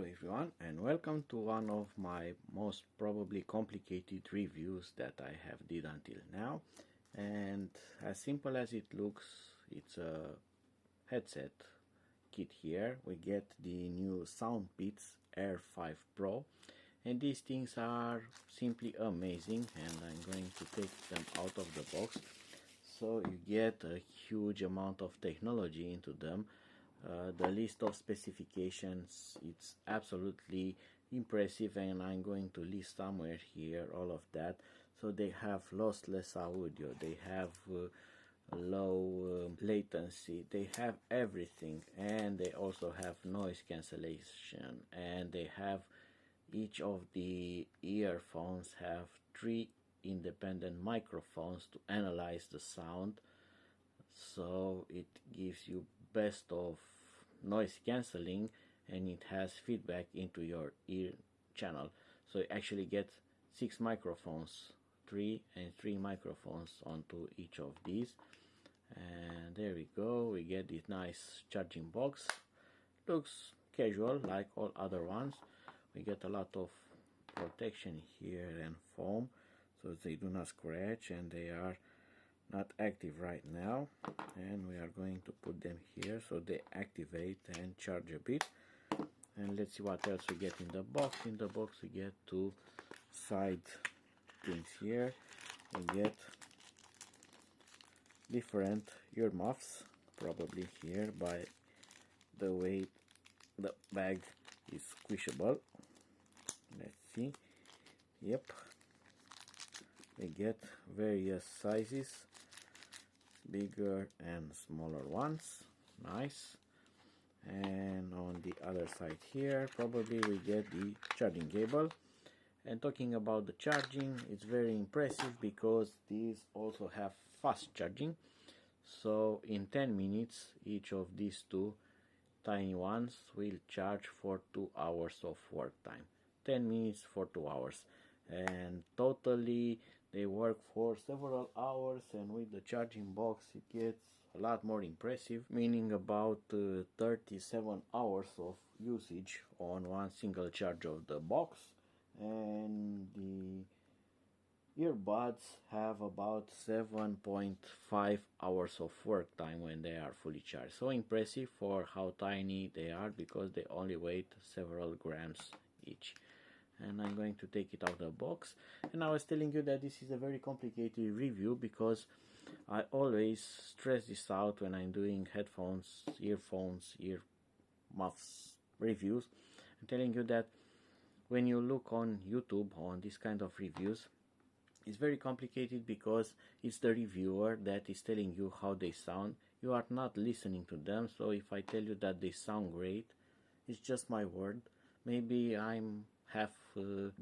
Hello everyone, and welcome to one of my most probably complicated reviews that I have did until now. And as simple as it looks, it's a headset kit here. We get the new SoundPEATS Air5 Pro, and these things are simply amazing, and I'm going to take them out of the box. So you get a huge amount of technology into them. The list of specifications, it's absolutely impressive, and I'm going to list somewhere here all of that. So they have lossless audio, they have low latency, they have everything, and they also have noise cancellation, and they have each of the earphones have 3 independent microphones to analyze the sound, so it gives you best of noise cancelling, and it has feedback into your ear channel. So you actually get 6 microphones, 3 and 3 microphones onto each of these. And there we go, we get this nice charging box. Looks casual like all other ones. We get a lot of protection here and foam so they do not scratch, and they are not active right now, and we are going to put them here so they activate and charge a bit. And let's see what else we get in the box. In the box we get 2 side things here. We get different earmuffs, probably here by the way the bag is squishable. Let's see. Yep, we get various sizes, bigger and smaller ones. Nice. And on the other side here probably we get the charging cable. And talking about the charging, it's very impressive because these also have fast charging. So in 10 minutes each of these 2 tiny ones will charge for 2 hours of work time. 10 minutes for 2 hours, and totally they work for several hours, and with the charging box it gets a lot more impressive, meaning about 37 hours of usage on one single charge of the box. And the earbuds have about 7.5 hours of work time when they are fully charged. So impressive for how tiny they are, because they only weigh several grams each. And I'm going to take it out of the box. And I was telling you that this is a very complicated review because I always stress this out when I'm doing headphones, earphones, ear muffs reviews. I'm telling you that when you look on YouTube on this kind of reviews, it's very complicated because it's the reviewer that is telling you how they sound. You are not listening to them. So if I tell you that they sound great, it's just my word. Maybe I'm half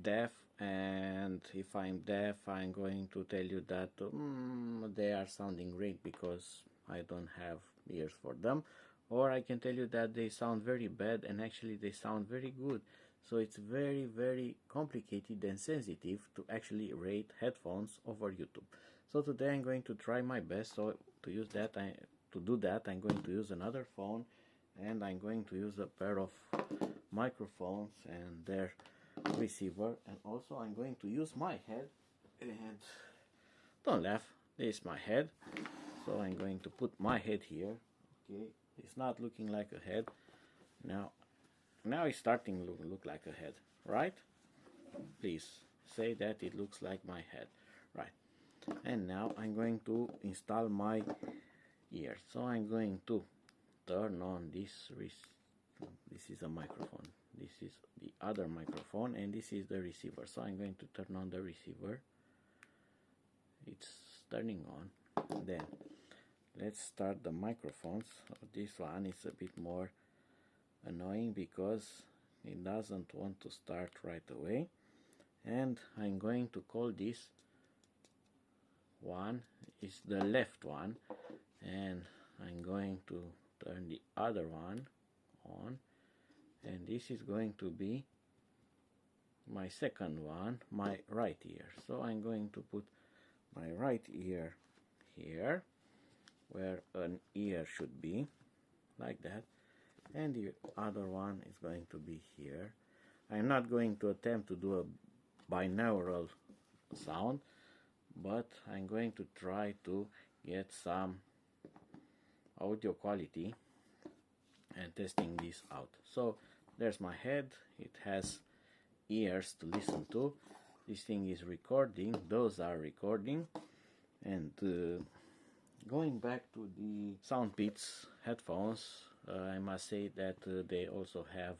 deaf, and if I'm deaf I'm going to tell you that they are sounding great because I don't have ears for them. Or I can tell you that they sound very bad and actually they sound very good. So it's very, very complicated and sensitive to actually rate headphones over YouTube. So today I'm going to try my best. So to use that, to do that, I'm going to use another phone, and I'm going to use a pair of microphones and their receiver, and also I'm going to use my head. And don't laugh, this is my head. So I'm going to put my head here. Okay, it's not looking like a head now. Now it's starting to look like a head, right? Please say that it looks like my head, right? And now I'm going to install my ear. So I'm going to turn on this. This is a microphone. This is the other microphone, and this is the receiver. So I'm going to turn on the receiver. It's turning on. Then let's start the microphones. This one is a bit more annoying because it doesn't want to start right away. And I'm going to call this one is the left one, and I'm going to turn the other one on, and this is going to be my second one, my right ear. So I'm going to put my right ear here where an ear should be, like that. and the other one is going to be here. I'm not going to attempt to do a binaural sound, but I'm going to try to get some audio quality and testing this out. So there's my head, it has ears to listen to, this thing is recording, those are recording, and going back to the SoundPEATS headphones, I must say that they also have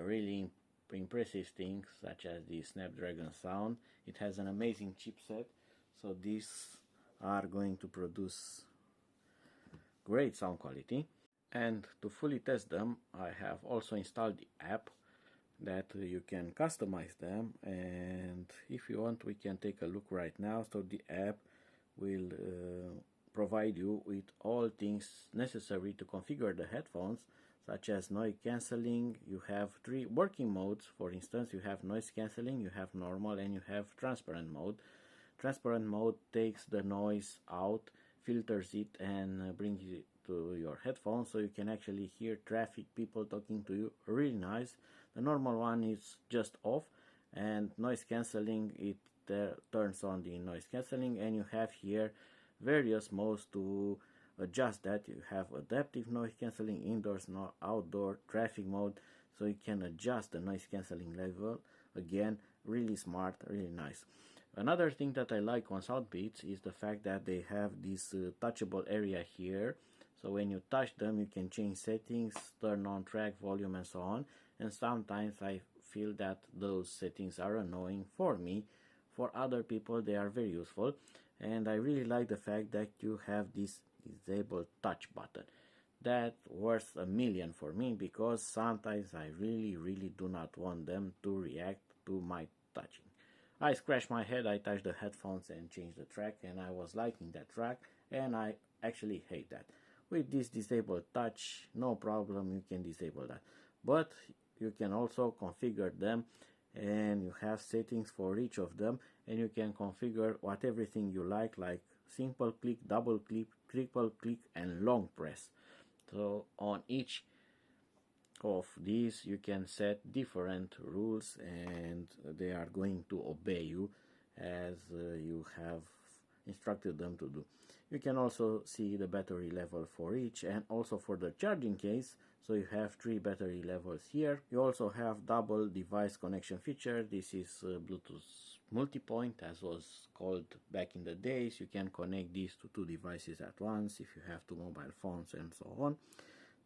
really impressive things such as the Snapdragon Sound. It has an amazing chipset, so these are going to produce great sound quality. And to fully test them, I have also installed the app that you can customize them, and if you want we can take a look right now. So the app will provide you with all things necessary to configure the headphones, such as noise cancelling. You have 3 working modes. For instance, you have noise cancelling, you have normal, and you have transparent mode. Transparent mode takes the noise out, filters it, and brings it to your headphones, so you can actually hear traffic, people talking to you, really nice. The normal one is just off, and noise cancelling, it turns on the noise cancelling, and you have here various modes to adjust that. You have adaptive noise cancelling, indoors, outdoor, traffic mode, so you can adjust the noise cancelling level. Again, really smart, really nice. Another thing that I like on SoundPEATS is the fact that they have this touchable area here. So when you touch them, you can change settings, turn on track volume, and so on. And sometimes I feel that those settings are annoying for me. For other people, they are very useful. And I really like the fact that you have this disable touch button. That worth a million for me, because sometimes I really do not want them to react to my touching. I scratched my head, I touched the headphones and changed the track, and I was liking that track, and I actually hate that. With this disable touch, no problem, you can disable that. But you can also configure them, and you have settings for each of them, and you can configure everything you like simple click, double click, triple click, and long press. So on each of these you can set different rules, and they are going to obey you as you have instructed them to do. You can also see the battery level for each, and also for the charging case. So you have 3 battery levels here. You also have double device connection feature. This is Bluetooth multipoint, as was called back in the days. You can connect these to 2 devices at once if you have 2 mobile phones and so on.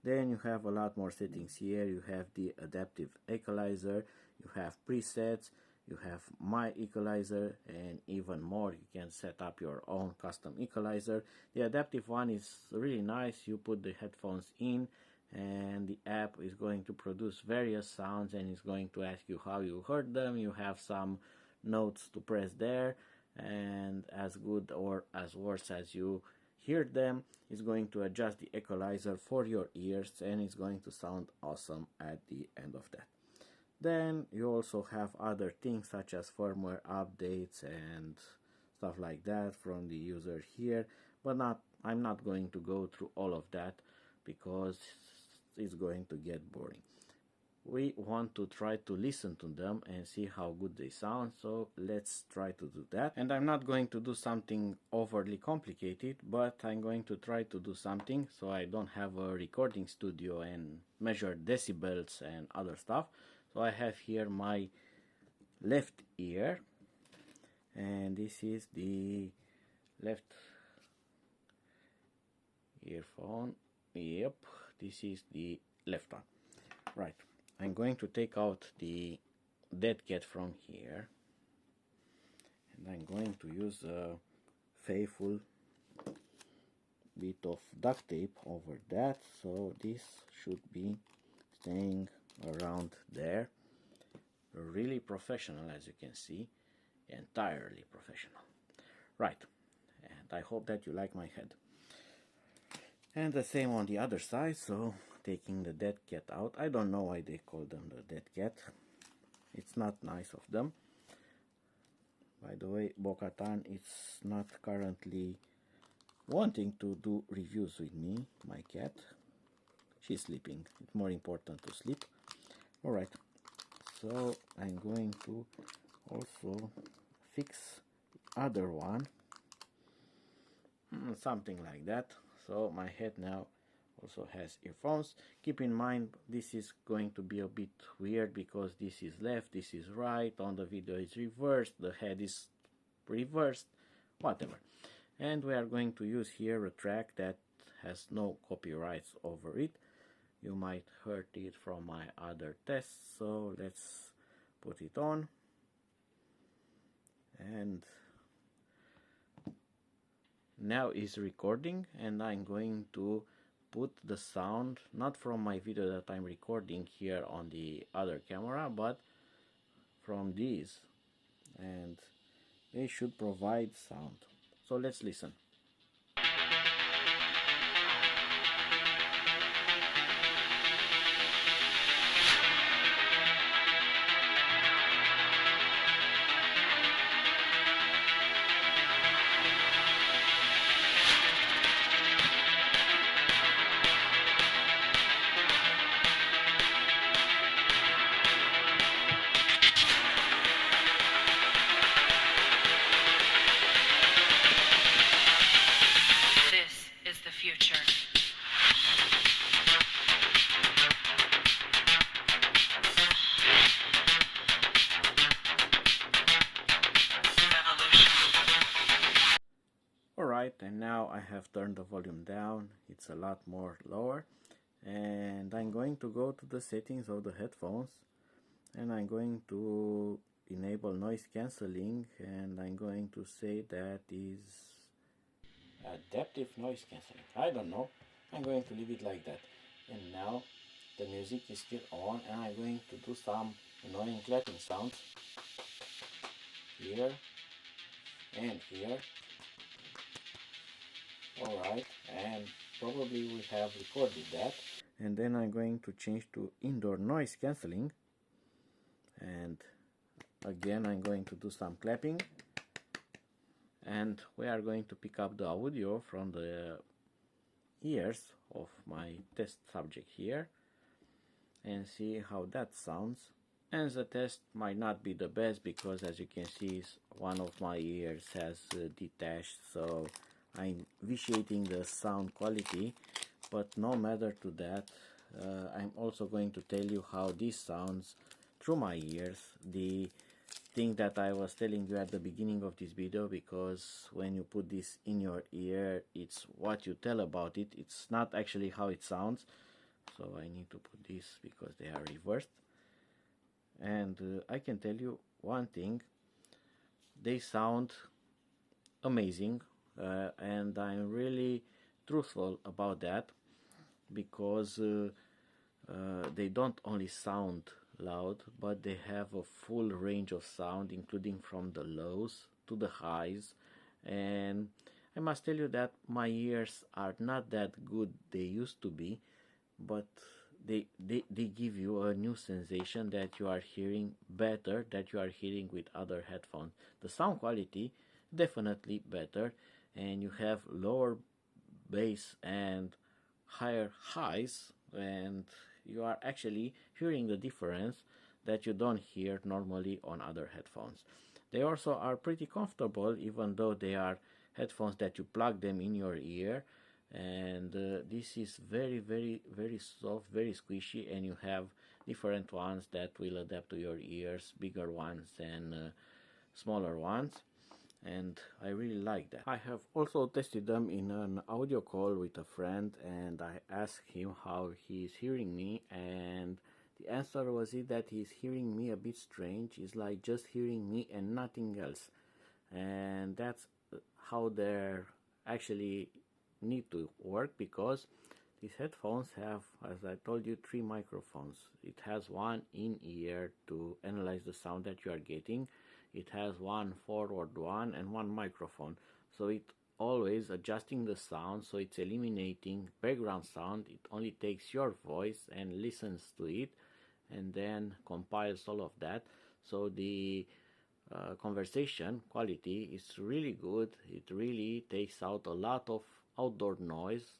Then you have a lot more settings here. You have the adaptive equalizer, you have presets, you have my equalizer, and even more. You can set up your own custom equalizer. The adaptive one is really nice. You put the headphones in, and the app is going to produce various sounds, and it's going to ask you how you heard them. You have some notes to press there, and as good or as worse as you hear them, is going to adjust the equalizer for your ears, and it's going to sound awesome at the end of that. Then you also have other things such as firmware updates and stuff like that from the user here, but I'm not going to go through all of that because it's going to get boring. We want to try to listen to them and see how good they sound, so let's try to do that. And I'm not going to do something overly complicated, but I'm going to try to do something so I don't have a recording studio and measure decibels and other stuff. So I have here my left ear, and this is the left earphone. Yep, this is the left one. Right. I'm going to take out the dead cat from here, and I'm going to use a faithful bit of duct tape over that, so this should be staying around there. Really professional, as you can see, entirely professional. Right, and I hope that you like my head. And the same on the other side, so taking the dead cat out. I don't know why they call them the dead cat. It's not nice of them. By the way, Bo-Katan is not currently wanting to do reviews with me, my cat. she's sleeping. It's more important to sleep. Alright, so I'm going to also fix other one, something like that. So my head now also has earphones. Keep in mind this is going to be a bit weird because this is left, this is right, on the video is reversed, the head is reversed, whatever. And we are going to use here a track that has no copyrights over it. You might heard it from my other tests, so let's put it on. And now is recording, and I'm going to put the sound not from my video that I'm recording here on the other camera, but from these, and they should provide sound. So let's listen. Alright, and now I have turned the volume down. It's a lot more lower, and I'm going to go to the settings of the headphones, and I'm going to enable noise cancelling, and I'm going to say that is adaptive noise cancelling. I don't know, I'm going to leave it like that. And now the music is still on, and I'm going to do some annoying clapping sounds here and here. Alright, and probably we have recorded that. And then I'm going to change to indoor noise cancelling, and again I'm going to do some clapping, and we are going to pick up the audio from the ears of my test subject here and see how that sounds. And the test might not be the best because, as you can see, one of my ears has detached, so I'm vitiating the sound quality. But no matter to that, I'm also going to tell you how this sounds through my ears. The thing that I was telling you at the beginning of this video, because when you put this in your ear, it's what you tell about it, it's not actually how it sounds. So I need to put this because they are reversed. And I can tell you one thing, they sound amazing, and I'm really truthful about that, because they don't only sound loud, but they have a full range of sound, including from the lows to the highs. And I must tell you that my ears are not that good they used to be, but they give you a new sensation that you are hearing better, that you are hearing with other headphones. The sound quality definitely better, and you have lower bass and higher highs, and you are actually hearing the difference that you don't hear normally on other headphones. They also are pretty comfortable, even though they are headphones that you plug them in your ear, and this is very soft, very squishy, and you have different ones that will adapt to your ears, bigger ones and smaller ones, and I really like that. I have also tested them in an audio call with a friend, and I asked him how he is hearing me, and the answer was that he's hearing me a bit strange. It's like just hearing me and nothing else, and that's how they're actually need to work, because these headphones have, as I told you, 3 microphones. It has one in ear to analyze the sound that you are getting. It has one forward one and one microphone, so it always adjusting the sound, so it's eliminating background sound. It only takes your voice and listens to it and then compiles all of that. So the conversation quality is really good. It really takes out a lot of outdoor noise,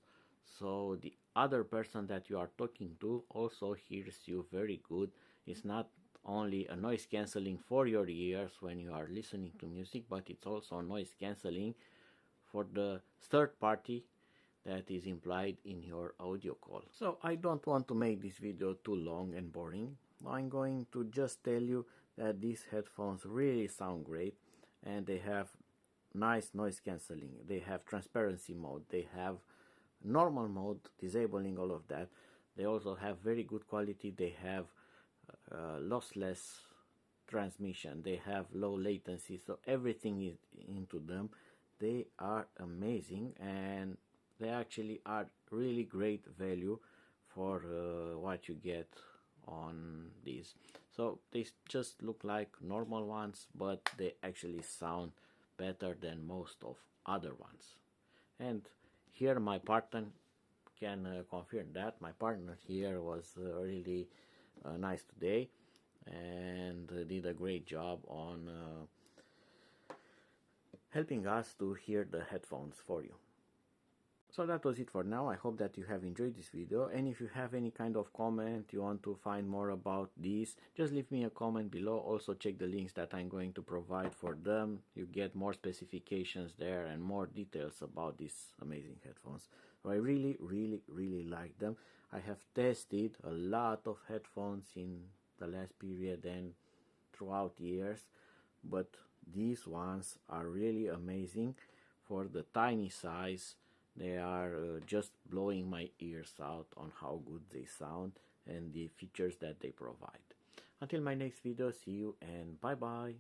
so the other person that you are talking to also hears you very good. It's not only a noise cancelling for your ears when you are listening to music, but it's also noise cancelling for the third party that is implied in your audio call. So I don't want to make this video too long and boring. I'm going to just tell you that these headphones really sound great, and they have nice noise cancelling. They have transparency mode, they have normal mode, disabling all of that. They also have very good quality. They have lossless transmission, they have low latency, so everything is into them. They are amazing, and they actually are really great value for what you get on these. So they just look like normal ones, but they actually sound better than most of other ones. And here my partner can confirm that. My partner here was really nice today, and did a great job on helping us to hear the headphones for you. So that was it for now. I hope that you have enjoyed this video, and if you have any kind of comment, you want to find more about this, just leave me a comment below. Also check the links that I'm going to provide for them. You get more specifications there and more details about these amazing headphones. So I really like them. I have tested a lot of headphones in the last period and throughout years, but these ones are really amazing for the tiny size. They are just blowing my ears out on how good they sound and the features that they provide. Until my next video, see you and bye bye.